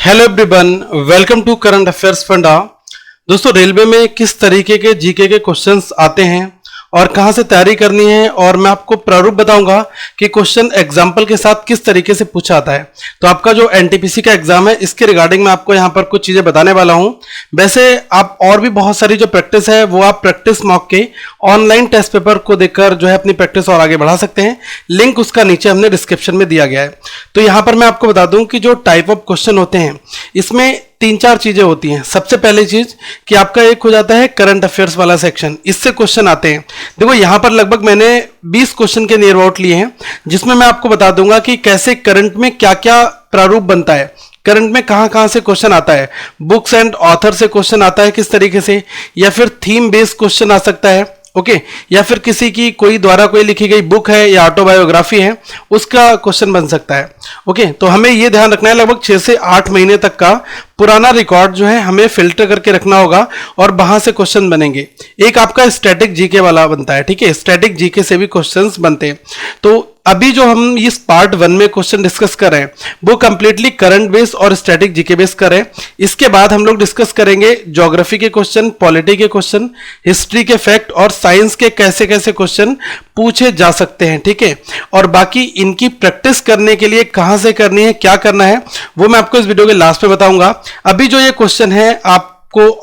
Hello everyone, welcome to current affairs funda. दोस्तों, railway में किस तरीके के जीके के क्वेश्चंस आते हैं और कहां से तैयारी करनी है, और मैं आपको प्रारूप बताऊंगा कि क्वेश्चन एग्जाम्पल के साथ किस तरीके से पूछा आता है। तो आपका जो एनटीपीसी का एग्जाम है, इसके रिगार्डिंग मैं आपको यहां पर कुछ चीजें बताने वाला हूं। वैसे आप और भी बहुत सारी जो प्रैक्टिस है वो आप प्रैक्टिस मॉक के ऑनलाइन टेस्ट पेपर को देखकर जो है अपनी प्रैक्टिस और आगे बढ़ा सकते हैं। लिंक उसका नीचे हमने डिस्क्रिप्शन में दिया गया है। तो यहां पर मैं आपको बता दूं कि जो टाइप ऑफ क्वेश्चन होते हैं इसमें 3-4 चीजें होती हैं। सबसे पहली चीज कि आपका एक हो जाता है करंट अफेयर्स वाला सेक्शन, इससे क्वेश्चन आते हैं। देखो यहां पर लगभग मैंने 20 क्वेश्चन के नियर अबाउट लिए हैं, जिसमें मैं आपको बता दूंगा कि कैसे करंट में क्या क्या प्रारूप बनता है, करंट में कहां कहां से क्वेश्चन आता है, बुक्स एंड ऑथर से क्वेश्चन आता है किस तरीके से, या फिर थीम बेस्ड क्वेश्चन आ सकता है, ओके, या फिर किसी की कोई द्वारा कोई लिखी गई बुक है या ऑटोबायोग्राफी है उसका क्वेश्चन बन सकता है। ओके, तो हमें यह ध्यान रखना है लगभग 6 से 8 महीने तक का पुराना रिकॉर्ड जो है हमें फिल्टर करके रखना होगा और वहां से क्वेश्चन बनेंगे। एक आपका स्टैटिक जीके वाला बनता है, ठीक है, स्टैटिक जीके से भी क्वेश्चंस बनते हैं। तो अभी जो हम इस पार्ट 1 में क्वेश्चन डिस्कस कर रहे हैं वो कंप्लीटली करंट बेस और स्टैटिक जीके बेस कर रहे हैं। इसके बाद हम लोग डिस्कस करेंगे ज्योग्राफी के क्वेश्चन, पॉलिटी के क्वेश्चन, हिस्ट्री के फैक्ट और साइंस के कैसे कैसे क्वेश्चन पूछे जा सकते हैं, ठीक है। और बाकी इनकी प्रैक्टिस करने के लिए कहां से करनी है, क्या करना है, वो मैं आपको इस वीडियो के लास्ट में बताऊंगा। अभी जो ये क्वेश्चन है आपको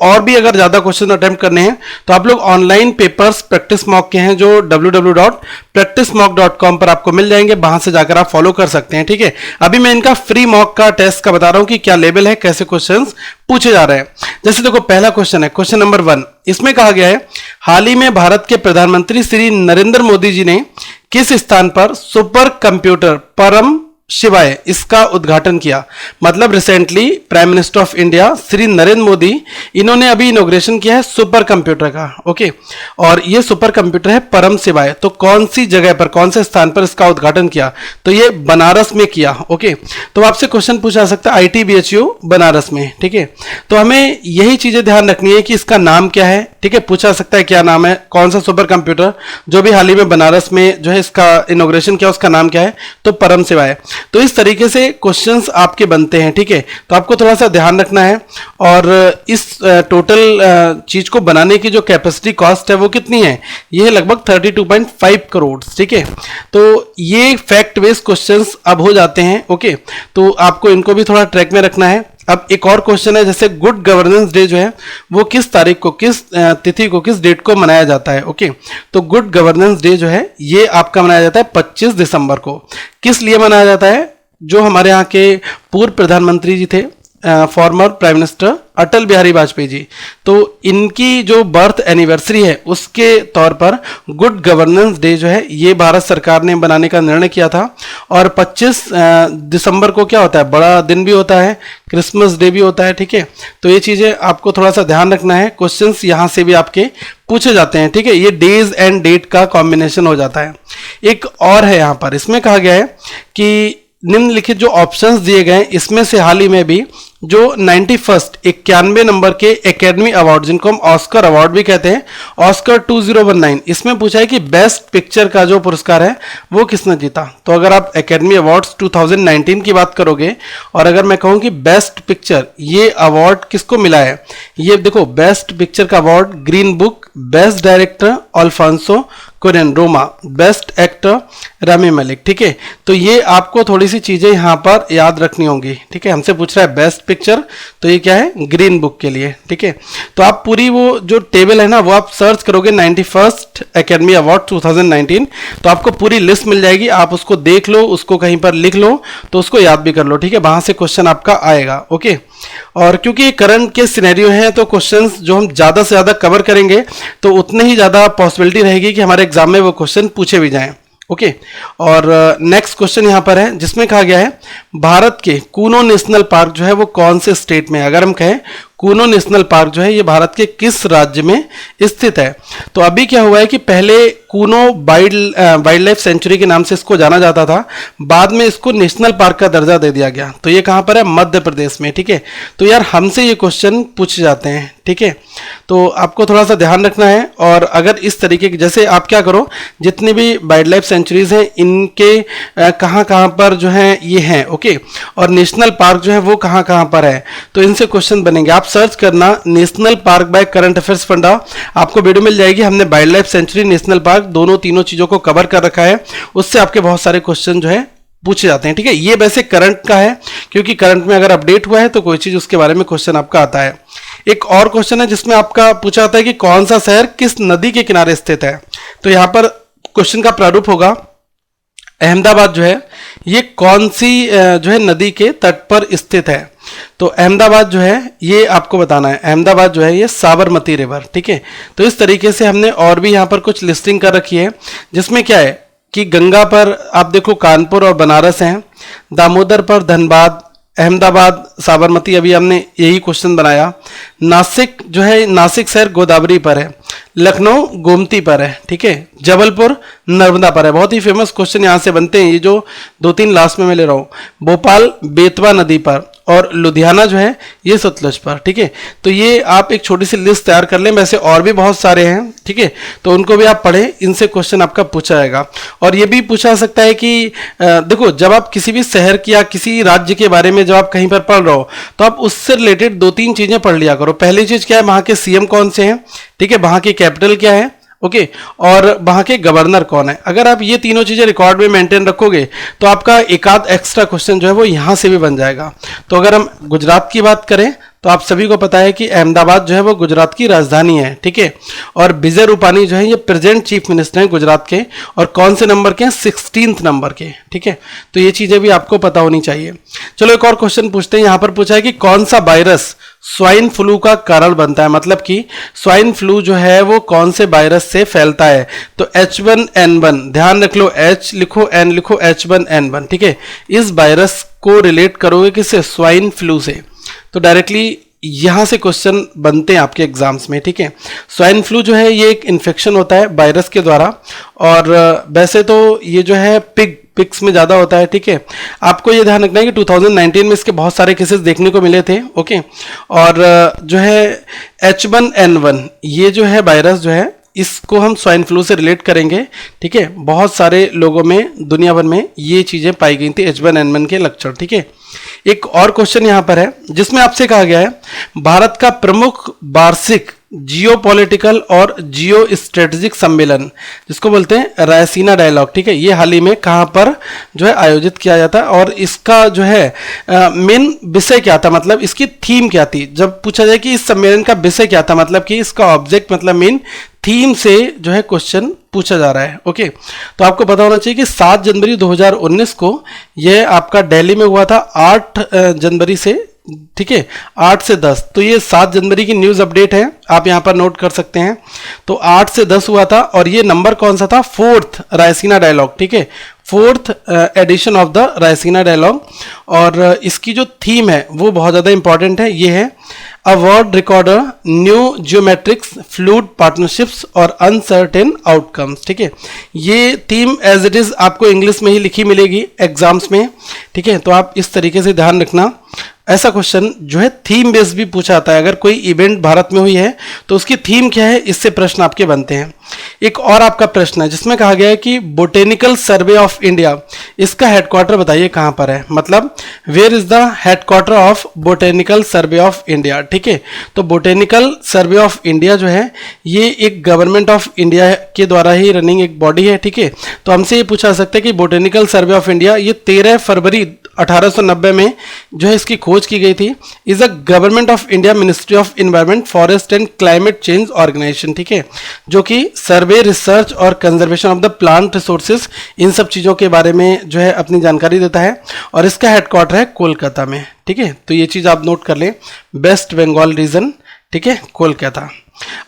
और भी अगर ज्यादा क्वेश्चन अटेम्प्ट करने हैं तो आप लोग ऑनलाइन पेपर्स प्रैक्टिस मॉक के हैं जो www.practicemock.com पर आपको मिल जाएंगे, वहां से जाकर आप फॉलो कर सकते हैं, ठीक है। अभी मैं इनका फ्री मॉक का टेस्ट का बता रहा हूं कि क्या लेवल है, कैसे क्वेश्चंस पूछे जा रहे हैं। जैसे देखो पहला क्वेश्चन है, क्वेश्चन नंबर 1। इसमें कहा गया है हाल ही में भारत के प्रधानमंत्री श्री नरेंद्र मोदी जी ने किस स्थान पर सुपर कंप्यूटर परम शिवाय इसका उद्घाटन किया। मतलब recently prime minister of India Shri Narendra Modi, इन्होंने अभी इनॉग्रेशन किया है सुपर कंप्यूटर का, ओके, और ये सुपर कंप्यूटर है परम शिवाय। तो कौन सी जगह पर, कौन से स्थान पर इसका उद्घाटन किया, तो ये बनारस में किया, ओके। तो आपसे क्वेश्चन पूछा सकता है ITBHU बनारस में, ठीक है। तो हमें यही चीजें ध्यान रखनी है कि इसका नाम क्या है, ठीक है, पूछा सकता है क्या नाम है, कौन सा सुपर कंप्यूटर जो भी हाल ही में बनारस में जो है इसका इनॉग्रेशन किया उसका नाम क्या है, तो परम शिवाय। तो इस तरीके से क्वेश्चंस आपके बनते हैं, ठीक है। तो आपको थोड़ा सा ध्यान रखना है। और इस टोटल चीज को बनाने की जो कैपेसिटी कॉस्ट है वो कितनी है, ये है लगभग 32.5 करोड़, ठीक है। तो ये फैक्ट बेस्ड क्वेश्चंस अब हो जाते हैं, ओके। तो आपको इनको भी थोड़ा ट्रैक में रखना है। अब एक और क्वेश्चन है, जैसे गुड गवर्नेंस डे जो है वो किस तारीख को, किस तिथि को, किस डेट को मनाया जाता है, ओके। तो गुड गवर्नेंस डे जो है ये आपका मनाया जाता है 25 दिसंबर को। किस लिए मनाया जाता है, जो हमारे यहाँ के पूर्व प्रधानमंत्री जी थे, former prime minister Atal Bihari Vajpayee ji, तो इनकी जो बर्थ एनिवर्सरी है उसके तौर पर गुड गवर्नेंस डे जो है ये भारत सरकार ने बनाने का निर्णय किया था। और 25 दिसंबर को क्या होता है, बड़ा दिन भी होता है, क्रिसमस डे भी होता है, ठीक है। तो ये चीजें आपको थोड़ा सा ध्यान रखना है, क्वेश्चंस यहां से भी आपके पूछे जाते हैं, ठीक है। ये डेज एंड डेट का कॉम्बिनेशन हो जाता है। एक और है यहां पर, इसमें कहा गया है कि निम्नलिखित जो ऑप्शंस दिए गए हैं इसमें से हाल ही में भी जो 91 नंबर के एकेडमी अवार्ड, जिनको हम ऑस्कर अवार्ड भी कहते हैं, ऑस्कर 2019, इसमें पूछा है कि बेस्ट पिक्चर का जो पुरस्कार है वो किसने जीता। तो अगर आप एकेडमी अवार्ड्स 2019 की बात करोगे और अगर मैं कहूं कि बेस्ट पिक्चर ये अवार्ड किसको मिला है, ये देखो बेस्ट पिक्चर का award Green Book, best director Alfonso Cuaron Roma, best actor Rami Malek, ठीक है। तो ये आपको थोड़ी सी चीजें यहां पर याद रखनी होंगी, ठीक है। हमसे पूछ रहा है बेस्ट पिक्चर, तो ये क्या है, ग्रीन बुक के लिए, ठीक है। तो आप पूरी वो जो टेबल है ना वो आप सर्च करोगे 91st एकेडमी अवार्ड 2019, तो आपको पूरी लिस्ट मिल जाएगी। आप उसको देख लो, उसको कहीं पर लिख लो, तो उसको याद भी कर लो, ठीक है। वहां से क्वेश्चन आपका आएगा, ओके। और क्योंकि करंट के सिनेरियो हैं तो क्वेश्चंस जो हम ज्यादा से ज्यादा कवर करेंगे तो उतने ही ज्यादा पॉसिबिलिटी रहेगी कि हमारे एग्जाम में वो क्वेश्चन पूछे भी जाएं, ओके। और नेक्स्ट क्वेश्चन यहां पर है, जिसमें कहा गया है भारत के कूनो नेशनल पार्क जो है वो कौन से स्टेट में है। अगर हम कहें कूनो नेशनल पार्क जो है ये भारत के किस राज्य में स्थित है? तो अभी क्या हुआ है कि पहले कूनो वाइल्ड लाइफ सेंचुरी के नाम से इसको जाना जाता था, बाद में इसको नेशनल पार्क का दर्जा दे दिया गया। तो ये कहाँ पर है? मध्य प्रदेश में। ठीक है, तो यार हमसे ये क्वेश्चन पूछे जाते हैं। ठीक है, तो आपको थोड़ा सा ध्यान रखना है। और अगर इस तरीके की, जैसे आप क्या करो, जितनी भी वाइल्ड लाइफ सेंचुरीज हैं इनके कहाँ कहाँ पर जो है ये हैं, ओके, और नेशनल पार्क जो है वो कहाँ कहाँ पर है, तो इनसे क्वेश्चन बनेंगे। आप सर्च करना national park by current affairs फंडा, आपको वीडियो मिल जाएगी। हमने wild life sanctuary, national park दोनों तीनों चीजों को कवर कर रखा है, उससे आपके बहुत सारे क्वेश्चन जो है पूछे जाते हैं। ठीक है, ये वैसे करंट का है, क्योंकि करंट में अगर अपडेट हुआ है तो कोई चीज उसके बारे में क्वेश्चन आपका आता है। एक और क्वेश्चन है जिसमें आपका पूछा जाता है कि कौन सा शहर किस नदी के किनारे स्थित है। तो यहां पर क्वेश्चन का प्रारूप होगा अहमदाबाद जो है ये कौन सी जो है नदी के तट पर स्थित है। तो अहमदाबाद जो है ये आपको बताना है, अहमदाबाद जो है ये साबरमती रिवर। ठीक है, तो इस तरीके से हमने और भी यहाँ पर कुछ लिस्टिंग कर रखी है, जिसमें क्या है कि गंगा पर आप देखो कानपुर और बनारस हैं, दामोदर पर धनबाद, अहमदाबाद, साबरमती, अभी हमने यही क्वेश्चन बनाया। नासिक जो है, नासिक शहर गोदावरी पर है, लखनऊ गोमती पर है। ठीक है, जबलपुर नर्मदा पर है। बहुत ही फेमस क्वेश्चन यहाँ से बनते हैं, ये जो दो तीन लास्ट में मैं ले रहा हूँ। भोपाल बेतवा नदी पर, और लुधियाना जो है ये सतलज पर। ठीक है, तो ये आप एक छोटी सी लिस्ट तैयार कर लें, वैसे और भी बहुत सारे हैं। ठीक है, तो उनको भी आप पढ़ें, इनसे क्वेश्चन आपका पूछा जाएगा। और ये भी पूछा जा सकता है कि देखो, जब आप किसी भी शहर की या किसी राज्य के बारे में जब आप कहीं पर पढ़ रहे हो तो आप उससे रिलेटेड दो तीन चीजें पढ़ लिया करो। पहली चीज क्या है, वहां के सीएम कौन से हैं, ठीक है, वहां की कैपिटल क्या है, ओके, और वहां के गवर्नर कौन है। अगर आप ये तीनों चीजें रिकॉर्ड में मेंटेन रखोगे तो आपका एक आध एक्स्ट्रा क्वेश्चन जो है वो यहां से भी बन जाएगा। तो अगर हम गुजरात की बात करें तो आप सभी को पता है कि अहमदाबाद जो है वो गुजरात की राजधानी है। ठीक है, और विजय रूपानी जो है ये प्रेजेंट चीफ मिनिस्टर हैं गुजरात के, और कौन से नंबर के हैं, 16th नंबर के। ठीक है, तो ये चीजें भी आपको पता होनी चाहिए। चलो एक और क्वेश्चन पूछते हैं। यहां पर पूछा है कि कौन सा वायरस स्वाइन फ्लू का कारण बनता है, मतलब कि स्वाइन फ्लू जो है वो कौन से वायरस से फैलता है। तो H1N1, ध्यान रख लो, H लिखो, N लिखो, H1N1। ठीक है, इस वायरस को रिलेट करोगे किससे, स्वाइन फ्लू से, तो डायरेक्टली यहां से क्वेश्चन बनते हैं आपके एग्जाम्स में। ठीक है, स्वाइन फ्लू जो है ये एक इन्फेक्शन होता है वायरस के द्वारा, और वैसे तो ये जो है पिग्स में ज़्यादा होता है। ठीक है, आपको ये ध्यान रखना है कि 2019 में इसके बहुत सारे केसेस देखने को मिले थे। ओके, और जो है H1N1 ये जो है वायरस जो है इसको हम स्वाइन फ्लू से रिलेट करेंगे। ठीक है, बहुत सारे लोगों में दुनिया भर में ये चीज़ें पाई गई थी, H1N1 के लक्षण। ठीक है, एक और क्वेश्चन यहाँ पर है जिसमें आपसे कहा गया है भारत का प्रमुख वार्षिक जियो पॉलिटिकल और जियो स्ट्रेटेजिक सम्मेलन, जिसको बोलते हैं रायसीना डायलॉग। ठीक है, ये हाल ही में कहाँ पर जो है आयोजित किया जाता है, और इसका जो है मेन विषय क्या था, मतलब इसकी थीम क्या थी। जब पूछा जाए कि इस सम्मेलन का विषय क्या था, मतलब कि इसका ऑब्जेक्ट, मतलब मेन थीम से जो है क्वेश्चन पूछा जा रहा है। ओके, तो आपको पता होना चाहिए कि 7 जनवरी 2019 को यह आपका दिल्ली में हुआ था, 8 जनवरी से, ठीक है, 8 से 10, तो ये 7 जनवरी की न्यूज़ अपडेट है, आप यहाँ पर नोट कर सकते हैं। तो 8 से 10 हुआ था, और ये नंबर कौन सा था, 4th रायसीना डायलॉग। ठीक है, 4th edition of the Raisina dialogue, और इसकी जो थीम है वो बहुत ज़्यादा इंपॉर्टेंट है। ये है award recorder new geometrics fluid partnerships और अनसर्टेन आउटकम्स। ठीक है, ये थीम एज इट इज़ आपको इंग्लिश में ही लिखी मिलेगी एग्जाम्स में। ठीक है, तो आप इस तरीके से ध्यान रखना, ऐसा क्वेश्चन जो है थीम बेस भी पूछा आता है। अगर कोई इवेंट भारत में हुई है तो उसकी थीम क्या है, इससे प्रश्न आपके बनते हैं। एक और आपका प्रश्न है जिसमें कहा गया है कि बोटेनिकल सर्वे ऑफ इंडिया, इसका हेडक्वार्टर बताइए कहाँ पर है, मतलब where is the headquarter of botanical survey of India. ठीक है, तो बोटेनिकल सर्वे ऑफ इंडिया जो है ये एक गवर्नमेंट ऑफ इंडिया के द्वारा ही रनिंग एक बॉडी है। ठीक है, तो हमसे ये पूछा जा सकता है कि बोटेनिकल सर्वे ऑफ इंडिया ये 13 फरवरी 1890 में जो है इसकी खोज की गई थी। Is a Government of India Ministry of Environment Forest and Climate Change organisation. ठीक है, जो कि सर्वे, रिसर्च और conservation of the plant resources, इन सब चीज़ों के बारे में जो है अपनी जानकारी देता है, और इसका हेडक्वार्टर है कोलकाता में। ठीक है, तो ये चीज़ आप नोट कर लें, वेस्ट बंगाल रीजन। ठीक है, कोलकाता।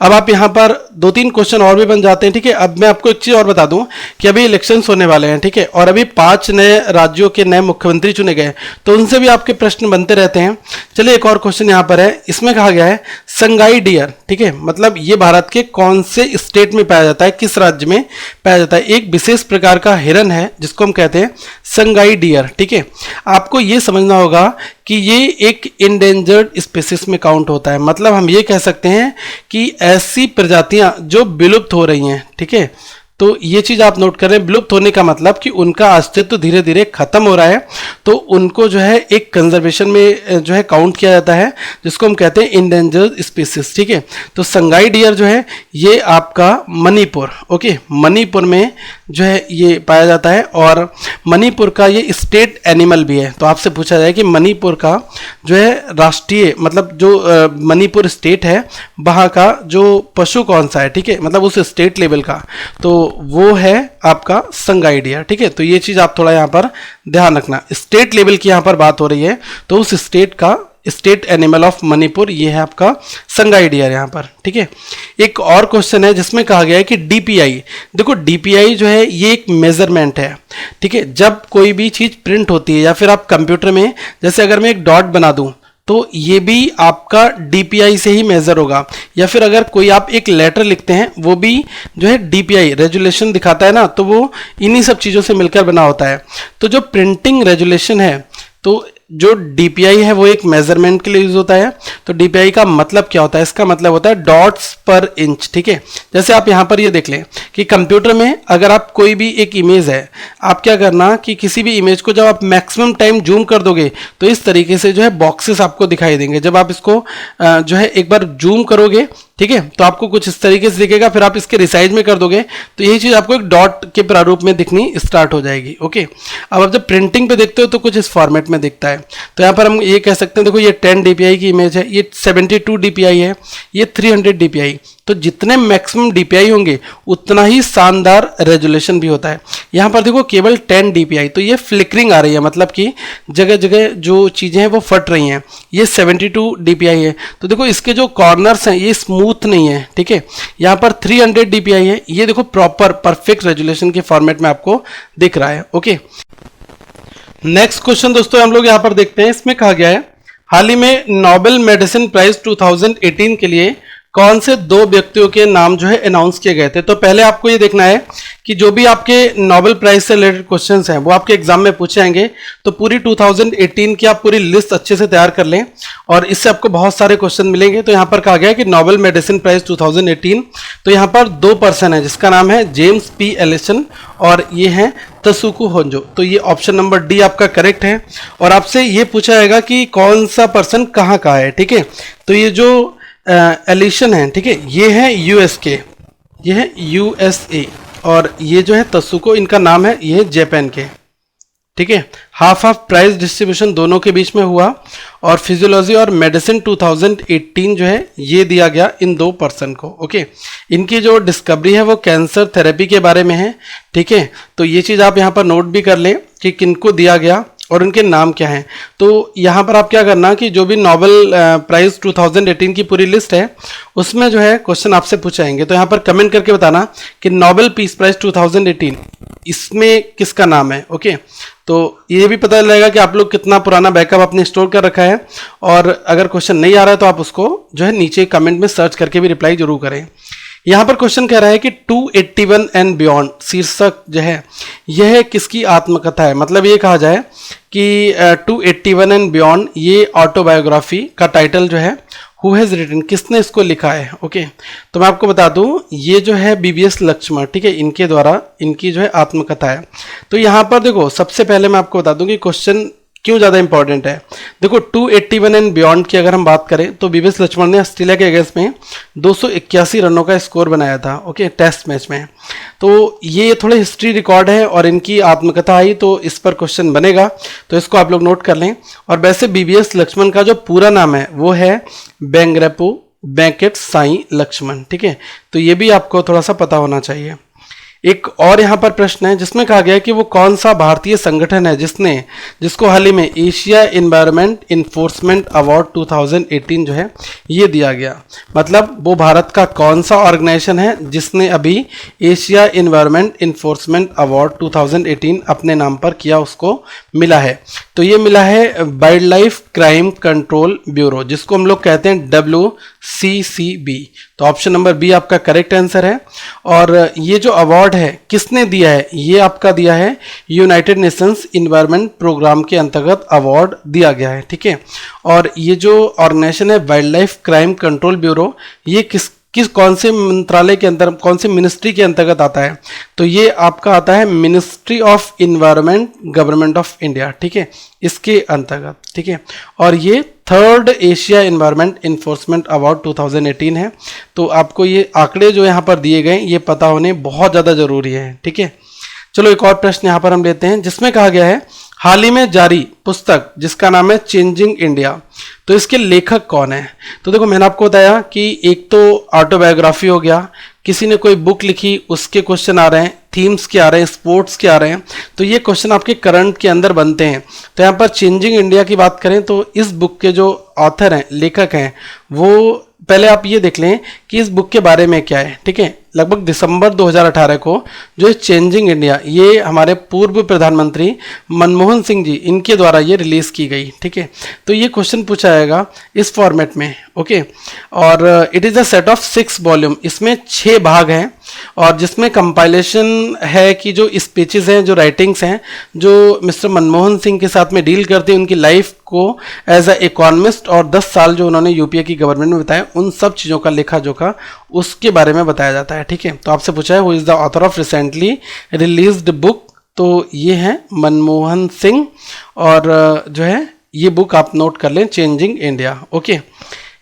अब आप यहाँ पर 2-3 क्वेश्चन और भी बन जाते हैं, ठीक है। अब मैं आपको एक चीज और बता दूं कि अभी इलेक्शंस होने वाले हैं, ठीक है, और अभी 5 नए राज्यों के नए मुख्यमंत्री चुने गए, तो उनसे भी आपके प्रश्न बनते रहते हैं। चलिए एक और क्वेश्चन यहाँ पर है, इसमें कहा गया है संगाई डियर, ठीक है, मतलब ये भारत के कौन से स्टेट में पाया जाता है, किस राज्य में पाया जाता है। एक विशेष प्रकार का हिरन है जिसको हम कहते हैं संगाई डियर, ठीक है। आपको ये समझना होगा कि ये एक इंडेंजर्ड स्पीसीज में काउंट होता है, मतलब हम ये कह सकते हैं कि ऐसी प्रजातियां जो विलुप्त हो रही हैं, ठीक है। तो ये चीज आप नोट करें, विलुप्त होने का मतलब कि उनका अस्तित्व धीरे धीरे खत्म हो रहा है, तो उनको जो है एक कंजर्वेशन में जो है काउंट किया जाता है, जिसको हम कहते हैं इंडेंजर्ड स्पीसीज, ठीक है। तो संगाई डियर जो है ये आपका मणिपुर, ओके, मणिपुर में जो है ये पाया जाता है, और मणिपुर का ये स्टेट एनिमल भी है। तो आपसे पूछा जाए कि मणिपुर का जो है राष्ट्रीय, मतलब जो मणिपुर स्टेट है वहाँ का जो पशु कौन सा है, ठीक है, मतलब उस स्टेट लेवल का, तो वो है आपका संगाई डियर, ठीक है। तो ये चीज आप थोड़ा यहाँ पर ध्यान रखना, स्टेट लेवल की यहाँ पर बात हो रही है, तो उस स्टेट का स्टेट एनिमल ऑफ मणिपुर ये है आपका संगाई डियर यहाँ पर, ठीक है। एक और क्वेश्चन है जिसमें कहा गया है कि डीपीआई, देखो डीपीआई जो है ये एक मेजरमेंट है, ठीक है। जब कोई भी चीज प्रिंट होती है या फिर आप कंप्यूटर में, जैसे अगर मैं एक डॉट बना दूं तो ये भी आपका डीपीआई से ही मेजर होगा, या फिर अगर कोई आप एक लेटर लिखते हैं वो भी जो है डीपीआई रेजुलेशन दिखाता है ना, तो वो इन्हीं सब चीज़ों से मिलकर बना होता है। तो जो प्रिंटिंग रेजुलेशन है, तो जो डीपीआई है वो एक मेजरमेंट के लिए यूज होता है। तो डीपीआई का मतलब क्या होता है, इसका मतलब होता है डॉट्स पर इंच, ठीक है। जैसे आप यहाँ पर ये देख लें कि कंप्यूटर में अगर आप कोई भी एक इमेज है, आप क्या करना कि किसी भी इमेज को जब आप मैक्सिमम टाइम जूम कर दोगे तो इस तरीके से जो है बॉक्सेस आपको दिखाई देंगे। जब आप इसको जो है एक बार जूम करोगे, ठीक है, तो आपको कुछ इस तरीके से दिखेगा, फिर आप इसके रिसाइज में कर दोगे तो यही चीज आपको एक डॉट के प्रारूप में दिखनी स्टार्ट हो जाएगी, ओके। अब आप जब प्रिंटिंग पे देखते हो तो कुछ इस फॉर्मेट में दिखता है। तो यहाँ पर हम ये कह सकते हैं, देखो ये 10 dpi की इमेज है, ये 72 dpi है, ये 300 dpi। तो जितने मैक्सिमम डीपीआई होंगे उतना ही शानदार रेजुलेशन भी होता है। यहाँ पर देखो केवल 10 dpi, तो ये फ्लिकरिंग आ रही है, मतलब कि जगह जगह जो चीज़ें हैं वो फट रही हैं। ये 72 dpi है, तो देखो इसके जो कॉर्नर्स हैं ये स्मूथ नहीं है, ठीक है। यहाँ पर 300 dpi है, ये देखो प्रॉपर परफेक्ट रेजुलेशन के फॉर्मेट में आपको दिख रहा है, ओके। नेक्स्ट क्वेश्चन दोस्तों हम लोग यहाँ पर देखते हैं, इसमें कहा गया है हाल ही में नोबेल मेडिसिन प्राइज 2018 के लिए कौन से 2 व्यक्तियों के नाम जो है अनाउंस किए गए थे। तो पहले आपको ये देखना है कि जो भी आपके नोबेल प्राइज से रिलेटेड क्वेश्चंस हैं वो आपके एग्जाम में पूछे जाएंगे, तो पूरी 2018 की आप पूरी लिस्ट अच्छे से तैयार कर लें और इससे आपको बहुत सारे क्वेश्चन मिलेंगे। तो यहाँ पर कहा गया है कि नोबेल मेडिसिन प्राइज 2018, तो यहाँ पर 2 पर्सन है जिसका नाम है जेम्स पी एलिसन और ये है तसुको होंजो। तो ये ऑप्शन नंबर डी आपका करेक्ट है। और आपसे ये पूछा जाएगा कि कौन सा पर्सन कहाँ का है, ठीक है। तो ये जो एलिशन है, ठीक है, ये है यूएस के, ये है यूएसए, और ये जो है तसुको इनका नाम है, ये है जापान के, ठीक है। हाफ हाफ प्राइस डिस्ट्रीब्यूशन दोनों के बीच में हुआ और फिजियोलॉजी और मेडिसिन 2018 जो है ये दिया गया इन 2 पर्सन को, ओके। इनकी जो डिस्कवरी है वो कैंसर थेरेपी के बारे में है, ठीक है। तो ये चीज़ आप यहाँ पर नोट भी कर लें कि किनको दिया गया और उनके नाम क्या हैं। तो यहाँ पर आप क्या करना कि जो भी नोबेल प्राइज 2018 की पूरी लिस्ट है उसमें जो है क्वेश्चन आपसे पूछाएंगे, तो यहाँ पर कमेंट करके बताना कि नोबेल पीस प्राइज 2018 इसमें किसका नाम है, ओके। तो ये भी पता लगेगा कि आप लोग कितना पुराना बैकअप आपने स्टोर कर रखा है, और अगर क्वेश्चन नहीं आ रहा है तो आप उसको जो है नीचे कमेंट में सर्च करके भी रिप्लाई जरूर करें। यहाँ पर क्वेश्चन कह रहा है कि 281 एंड बियॉन्ड शीर्षक जो है यह किसकी आत्मकथा है। मतलब ये कहा जाए कि 281 एंड बियॉन्ड ये ऑटोबायोग्राफी का टाइटल जो है हु हैज रिटन, किसने इसको लिखा है, ओके। तो मैं आपको बता दूं ये जो है बीबीएस लक्ष्मण, ठीक है, इनके द्वारा इनकी जो है आत्मकथा है। तो यहाँ पर देखो सबसे पहले मैं आपको बता दूं कि क्वेश्चन क्यों ज़्यादा इंपॉर्टेंट है। देखो 281 एंड बियॉन्ड की अगर हम बात करें तो बीबीएस लक्ष्मण ने ऑस्ट्रेलिया के अगेंस्ट में 281 रनों का स्कोर बनाया था, ओके, टेस्ट मैच में। तो ये थोड़े हिस्ट्री रिकॉर्ड है और इनकी आत्मकथा आई तो इस पर क्वेश्चन बनेगा, तो इसको आप लोग नोट कर लें। और वैसे बीबीएस लक्ष्मण का जो पूरा नाम है वो है बेंगरेपु बेंकट साई लक्ष्मण, ठीक है। तो ये भी आपको थोड़ा सा पता होना चाहिए। एक और यहाँ पर प्रश्न है जिसमें कहा गया है कि वो कौन सा भारतीय संगठन है जिसको हाल ही में एशिया एनवायरनमेंट इन्फोर्समेंट अवार्ड 2018 जो है ये दिया गया। मतलब वो भारत का कौन सा ऑर्गेनाइजेशन है जिसने अभी एशिया एनवायरनमेंट इन्फोर्समेंट अवार्ड 2018 अपने नाम पर किया, उसको मिला है। तो ये मिला है wild life crime control bureau, जिसको हम लोग कहते हैं WCCB। तो ऑप्शन नंबर बी आपका करेक्ट आंसर है। और ये जो अवार्ड है किसने दिया है, ये आपका दिया है यूनाइटेड नेशंस इन्वायरमेंट प्रोग्राम के अंतर्गत अवार्ड दिया गया है, ठीक है। और ये जो ऑर्गेनाइजेशन है wild life crime control bureau, ये किस कौन से मंत्रालय के अंदर, कौन से मिनिस्ट्री के अंतर्गत आता है, तो ये आपका आता है ministry of environment government of India, ठीक है, इसके अंतर्गत, ठीक है। और ये 3rd Asia environment enforcement award 2018 है। तो आपको ये आंकड़े जो यहाँ पर दिए गए ये पता होने बहुत ज़्यादा जरूरी है, ठीक है। चलो एक और प्रश्न यहाँ पर हम लेते हैं जिसमें कहा गया है हाल ही में जारी पुस्तक जिसका नाम है चेंजिंग इंडिया, तो इसके लेखक कौन है। तो देखो मैंने आपको बताया कि एक तो ऑटोबायोग्राफी हो गया, किसी ने कोई बुक लिखी उसके क्वेश्चन आ रहे हैं, थीम्स के आ रहे हैं, स्पोर्ट्स के आ रहे हैं, तो ये क्वेश्चन आपके करंट के अंदर बनते हैं। तो यहाँ पर चेंजिंग इंडिया की बात करें तो इस बुक के जो ऑथर हैं, लेखक हैं, वो पहले आप ये देख लें कि इस बुक के बारे में क्या है, ठीक है। लगभग दिसंबर 2018 को जो चेंजिंग इंडिया, ये हमारे पूर्व प्रधानमंत्री मनमोहन सिंह जी इनके द्वारा ये रिलीज की गई, ठीक है। तो ये क्वेश्चन पूछा जाएगा इस फॉर्मेट में, ओके। और it is a set of 6 volume, इसमें 6 भाग हैं और जिसमें कंपाइलेशन है कि जो स्पीचेस हैं, जो राइटिंग्स हैं, जो मिस्टर मनमोहन सिंह के साथ में डील करते हैं, उनकी लाइफ को एज अ इकोनॉमिस्ट और 10 साल जो उन्होंने यूपीए की गवर्नमेंट में बताया, उन सब चीज़ों का लेखा जोखा उसके बारे में बताया जाता है, ठीक है। तो आपसे पूछा है who is the author of recently released book, तो ये है मनमोहन सिंह। और जो है ये बुक आप नोट कर लें, चेंजिंग इंडिया, ओके।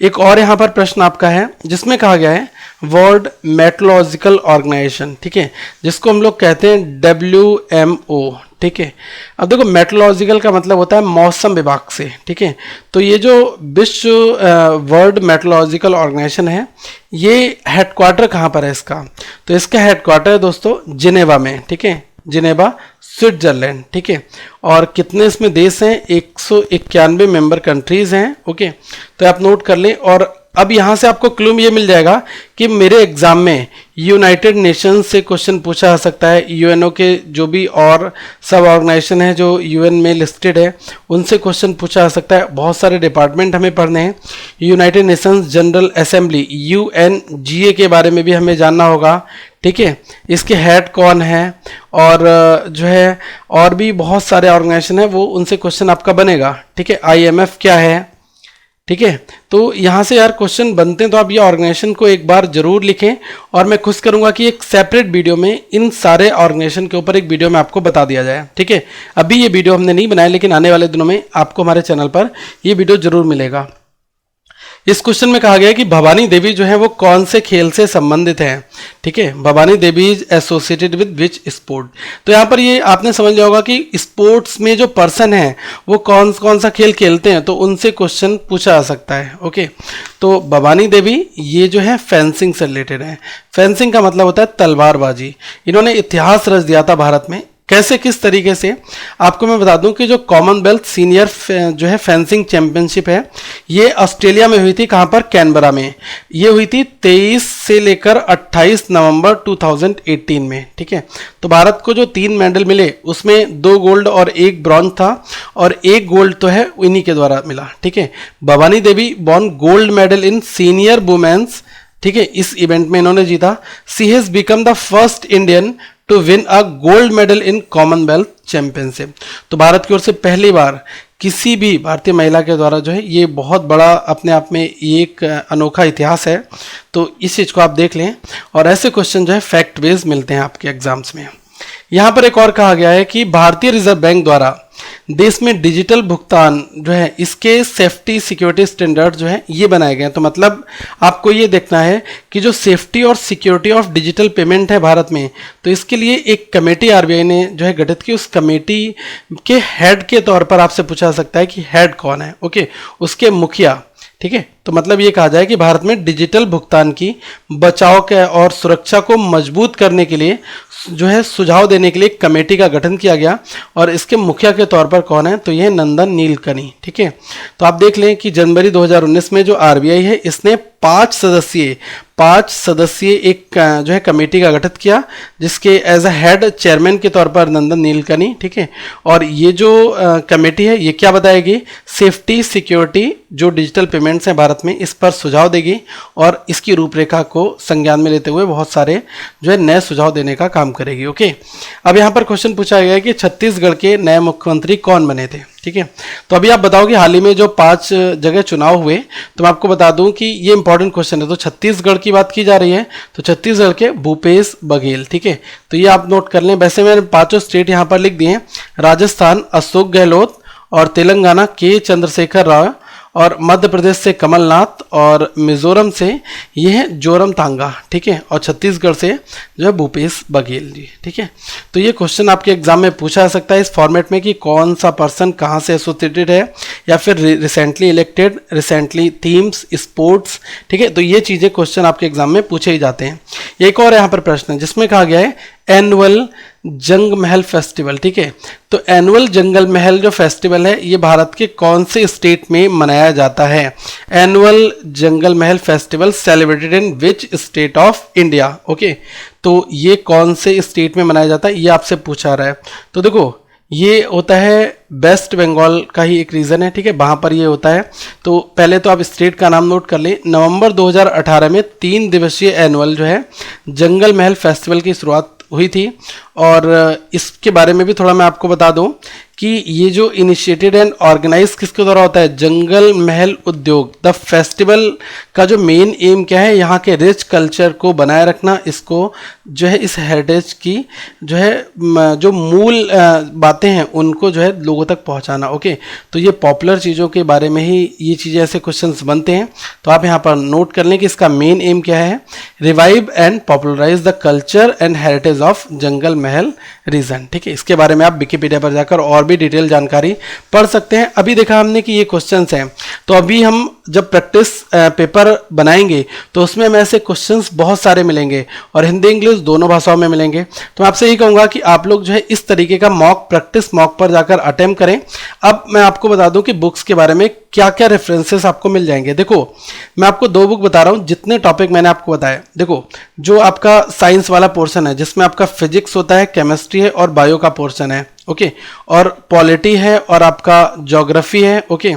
एक और यहाँ पर प्रश्न आपका है जिसमें कहा गया है वर्ल्ड मेट्रोलॉजिकल ऑर्गेनाइजेशन, ठीक है, जिसको हम लोग कहते हैं WMO, ठीक है। अब देखो मेट्रोलॉजिकल का मतलब होता है मौसम विभाग से, ठीक है। तो ये जो विश्व वर्ल्ड मेट्रोलॉजिकल ऑर्गेनाइजेशन है, ये हेडक्वार्टर कहाँ पर है इसका, तो इसका हेडक्वार्टर है दोस्तों जिनेवा में, ठीक है, जिनेवा स्विट्जरलैंड, ठीक है। और कितने इसमें देश हैं, 191 मेंबर कंट्रीज हैं, ओके। तो आप नोट कर लें। और अब यहाँ से आपको क्लू ये मिल जाएगा कि मेरे एग्जाम में यूनाइटेड नेशंस से क्वेश्चन पूछा जा सकता है, यूएनओ के जो भी और सब ऑर्गेनाइजेशन है जो यूएन में लिस्टेड है उनसे क्वेश्चन पूछा जा सकता है। बहुत सारे डिपार्टमेंट हमें पढ़ने हैं, United Nations general assembly UNGA के बारे में भी हमें जानना होगा, ठीक है, इसके हेड कौन है, और जो है और भी बहुत सारे ऑर्गेनाइजेशन है, वो उनसे क्वेश्चन आपका बनेगा, ठीक है। IMF क्या है, ठीक है। तो यहाँ से यार क्वेश्चन बनते हैं, तो आप ये ऑर्गेनाइजेशन को एक बार जरूर लिखें और मैं खुश करूँगा कि एक सेपरेट वीडियो में इन सारे ऑर्गेनाइजेशन के ऊपर एक वीडियो में आपको बता दिया जाए, ठीक है। अभी ये वीडियो हमने नहीं बनाया, लेकिन आने वाले दिनों में आपको हमारे चैनल पर ये वीडियो जरूर मिलेगा। इस क्वेश्चन में कहा गया है कि भवानी देवी जो है वो कौन से खेल से संबंधित है, ठीक है। Bhavani Devi is associated with which sport. तो यहाँ पर ये आपने समझ लिया होगा कि स्पोर्ट्स में जो पर्सन है वो कौन कौन सा खेल खेलते हैं, तो उनसे क्वेश्चन पूछा जा सकता है, ओके। तो भवानी देवी ये जो है फेंसिंग से रिलेटेड है। फेंसिंग का मतलब होता है तलवारबाजी। इन्होंने इतिहास रच दिया था भारत में। कैसे, किस तरीके से, आपको मैं बता दूं कि जो कॉमनवेल्थ सीनियर जो है फेंसिंग चैंपियनशिप है, ये ऑस्ट्रेलिया में हुई थी। कहाँ पर, कैनबरा में। ये हुई थी 23 से लेकर 28 नवंबर 2018 में, ठीक है। तो भारत को जो 3 मेडल मिले उसमें 2 गोल्ड और 1 ब्रॉन्ज था, और 1 गोल्ड तो है इन्हीं के द्वारा मिला, ठीक है। Bhavani Devi won gold medal in senior women's, ठीक है, इस इवेंट में इन्होंने जीता। She has become the first Indian to win a gold medal in Commonwealth Championship. तो भारत की ओर से पहली बार किसी भी भारतीय महिला के द्वारा जो है, ये बहुत बड़ा अपने आप में एक अनोखा इतिहास है। तो इस चीज़ को आप देख लें, और ऐसे क्वेश्चन जो है फैक्ट बेस मिलते हैं आपके एग्जाम्स में। यहाँ पर एक और कहा गया है कि भारतीय रिजर्व बैंक द्वारा देश में डिजिटल भुगतान जो है, इसके सेफ्टी सिक्योरिटी स्टैंडर्ड जो है ये बनाए गए हैं। तो मतलब आपको ये देखना है कि जो सेफ्टी और सिक्योरिटी ऑफ डिजिटल पेमेंट है भारत में, तो इसके लिए एक कमेटी आरबीआई ने जो है गठित की। उस कमेटी के हेड के तौर पर आपसे पूछा जा सकता है कि हेड कौन है, ओके, उसके मुखिया, ठीक है, तो मतलब ये कहा जाए कि भारत में डिजिटल भुगतान की बचाव के और सुरक्षा को मजबूत करने के लिए जो है सुझाव देने के लिए एक कमेटी का गठन किया गया और इसके मुखिया के तौर पर कौन है, तो यह नंदन नीलकनी। ठीक है, तो आप देख लें कि जनवरी 2019 में जो आरबीआई है इसने 5 सदस्यीय एक जो है कमेटी का गठन किया, जिसके एज अ हेड चेयरमैन के तौर पर नंदन नीलकनी। ठीक है, और ये जो कमेटी है ये क्या बताएगी, सेफ्टी सिक्योरिटी जो डिजिटल पेमेंट्स हैं भारत में इस पर सुझाव देगी और इसकी रूपरेखा को संज्ञान में लेते हुए बहुत सारे जो है नए सुझाव देने का काम करेगी। ओके, अब यहाँ पर क्वेश्चन पूछा गया है कि छत्तीसगढ़ के नए मुख्यमंत्री कौन बने थे। ठीक है, तो अभी आप बताओ कि हाल ही में जो 5 जगह चुनाव हुए, तो मैं आपको बता दूं कि ये इंपॉर्टेंट क्वेश्चन है। तो छत्तीसगढ़ की बात की जा रही है, तो छत्तीसगढ़ के भूपेश बघेल। ठीक है, तो ये आप नोट कर लें। वैसे मैंने 5 स्टेट यहाँ पर लिख दिए हैं, राजस्थान अशोक गहलोत, और तेलंगाना के चंद्रशेखर राव, और मध्य प्रदेश से कमलनाथ, और मिजोरम से ये है जोरमथांगा। ठीक है, और छत्तीसगढ़ से जो है भूपेश बघेल जी। ठीक है, तो ये क्वेश्चन आपके एग्जाम में पूछा जा सकता है इस फॉर्मेट में कि कौन सा पर्सन कहाँ से एसोसिएटेड है, या फिर recently elected, recently themes, sports. ठीक है, तो ये चीज़ें क्वेश्चन आपके एग्जाम में पूछे ही जाते हैं। एक और यहाँ पर प्रश्न है जिसमें कहा गया है एनुअल जंग महल फेस्टिवल। ठीक है, तो एनुअल जंगल महल जो फेस्टिवल है ये भारत के कौन से स्टेट में मनाया जाता है। Annual jungle Mahal festival celebrated in which state of India. Okay, तो ये कौन से स्टेट में मनाया जाता है ये आपसे पूछा रहा है। तो देखो ये होता है वेस्ट बंगाल का ही एक रीजन है। ठीक है, वहाँ पर ये होता है। तो पहले तो आप स्टेट का नाम नोट कर लें। नवंबर 2018 में 3 दिवसीय एनुअल जो है जंगल महल फेस्टिवल की शुरुआत हुई थी, और इसके बारे में भी थोड़ा मैं आपको बता दूं कि ये जो इनिशिएटेड एंड ऑर्गेनाइज किसके द्वारा होता है, जंगल महल उद्योग। द फेस्टिवल का जो मेन एम क्या है, यहाँ के रिच कल्चर को बनाए रखना, इसको जो है इस हेरिटेज की जो है जो मूल बातें हैं उनको जो है लोगों तक पहुँचाना। ओके, तो ये पॉपुलर चीज़ों के बारे में ही ये चीज़ें ऐसे क्वेश्चंस बनते हैं। तो आप यहाँ पर नोट कर लें कि इसका मेन एम क्या है, revive and popularise the culture and heritage of Jungle Mahal region. ठीक है, इसके बारे में आप विकिपीडिया पर जाकर और भी डिटेल जानकारी पढ़ सकते हैं। अभी देखा हमने कि ये क्वेश्चंस हैं, तो अभी हम जब प्रैक्टिस पेपर बनाएंगे तो उसमें हमें ऐसे क्वेश्चंस बहुत सारे मिलेंगे और हिंदी इंग्लिश दोनों भाषाओं में मिलेंगे। तो मैं आपसे यही कहूँगा कि आप लोग जो है इस तरीके का प्रैक्टिस मॉक पर जाकर अटेम्प्ट करें। अब मैं आपको बता दूं कि बुक्स के बारे में क्या क्या रेफरेंसेस आपको मिल जाएंगे। देखो मैं आपको 2 बुक बता रहा हूँ जितने टॉपिक मैंने आपको बताया। देखो जो आपका साइंस वाला पोर्शन है जिसमें आपका फिजिक्स होता है, केमिस्ट्री है और बायो का पोर्शन है। ओके, और पॉलिटी है और आपका ज्योग्राफी है। ओके,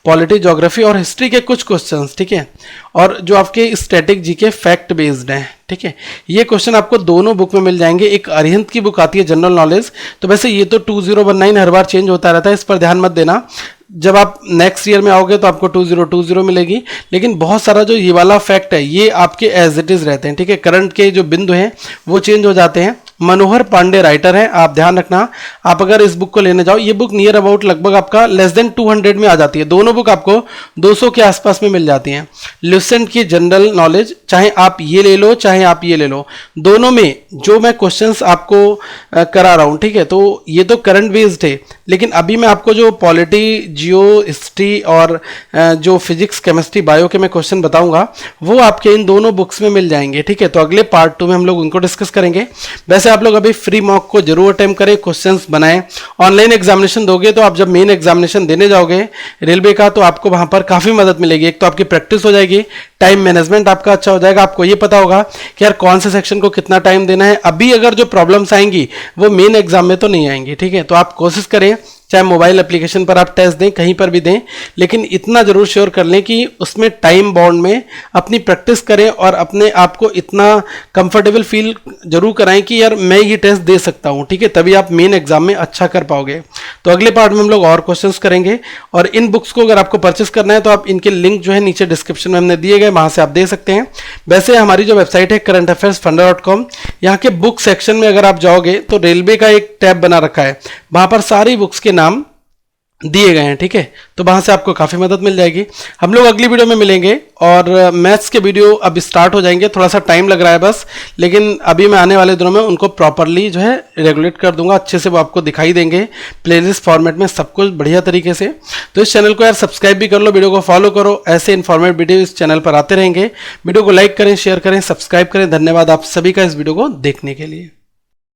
पॉलिटी, ज्योग्राफी और हिस्ट्री के कुछ क्वेश्चंस। ठीक है, और जो आपके स्टैटिक जीके फैक्ट बेस्ड हैं। ठीक है, ये क्वेश्चन आपको दोनों बुक में मिल जाएंगे। एक अरिहंत की बुक आती है जनरल नॉलेज, तो वैसे ये तो 2019 हर बार चेंज होता रहता है, इस पर ध्यान मत देना। जब आप नेक्स्ट ईयर में आओगे तो आपको 2020 मिलेगी, लेकिन बहुत सारा जो ये वाला फैक्ट है ये आपके एज इट इज रहते हैं। ठीक है, करंट के जो बिंदु हैं वो चेंज हो जाते हैं। मनोहर पांडे राइटर है, आप ध्यान रखना। आप अगर इस बुक को लेने जाओ, ये बुक नियर अबाउट लगभग आपका लेस देन 200 में आ जाती है। दोनों बुक आपको 200 के आसपास में मिल जाती हैं। ल्यूसेंट की जनरल नॉलेज, चाहे आप ये ले लो चाहे आप ये ले लो, दोनों में जो मैं क्वेश्चंस आपको करा रहा हूँ, ठीक है, तो ये तो करंट बेस्ड है, लेकिन अभी मैं आपको जो पॉलिटी, जियो, हिस्ट्री और जो फिजिक्स, केमिस्ट्री, बायो के मैं क्वेश्चन बताऊंगा वो आपके इन दोनों बुक्स में मिल जाएंगे। ठीक है, तो अगले पार्ट 2 में हम लोग उनको डिस्कस करेंगे। वैसे आप लोग अभी फ्री मॉक को जरूर अटेम्प्ट करें, क्वेश्चंस बनाएं। ऑनलाइन एग्जामिनेशन दोगे तो आप जब मेन एग्जामिनेशन देने जाओगे रेलवे का, तो आपको वहां पर काफी मदद मिलेगी। एक तो आपकी प्रैक्टिस हो जाएगी, टाइम मैनेजमेंट आपका अच्छा हो जाएगा। आपको ये पता होगा कि यार कौन से सेक्शन को कितना टाइम देना है। अभी अगर जो प्रॉब्लम्स आएंगी वो मेन एग्जाम में तो नहीं आएंगी। ठीक है, तो आप कोशिश करें, चाहे मोबाइल एप्लीकेशन पर आप टेस्ट दें, कहीं पर भी दें, लेकिन इतना जरूर श्योर कर लें कि उसमें टाइम बाउंड में अपनी प्रैक्टिस करें और अपने आप को इतना कंफर्टेबल फील जरूर कराएं कि यार मैं ये टेस्ट दे सकता हूं। ठीक है, तभी आप मेन एग्जाम में अच्छा कर पाओगे। तो अगले पार्ट में हम लोग और क्वेश्चंस करेंगे, और इन बुक्स को अगर आपको परचेस करना है तो आप इनके लिंक जो है नीचे डिस्क्रिप्शन में हमने दिए गए, वहां से आप दे सकते हैं। वैसे हमारी जो वेबसाइट है currentaffairsfunda.com, यहाँ के बुक सेक्शन में अगर आप जाओगे तो रेलवे का एक टैब बना रखा है, वहां पर सारी बुक्स के नाम दिए गए हैं, ठीक है। तो वहां से आपको काफ़ी मदद मिल जाएगी। हम लोग अगली वीडियो में मिलेंगे और मैथ्स के वीडियो अब स्टार्ट हो जाएंगे, थोड़ा सा टाइम लग रहा है बस, लेकिन अभी मैं आने वाले दिनों में उनको प्रॉपरली जो है रेगुलेट कर दूंगा, अच्छे से वो आपको दिखाई देंगे प्लेलिस्ट फॉर्मेट में, सब कुछ बढ़िया तरीके से। तो इस चैनल को यार सब्सक्राइब भी कर लो, वीडियो को फॉलो करो, ऐसे इन्फॉर्मेटिव वीडियो इस चैनल पर आते रहेंगे। वीडियो को लाइक करें, शेयर करें, सब्सक्राइब करें। धन्यवाद आप सभी का इस वीडियो को देखने के लिए।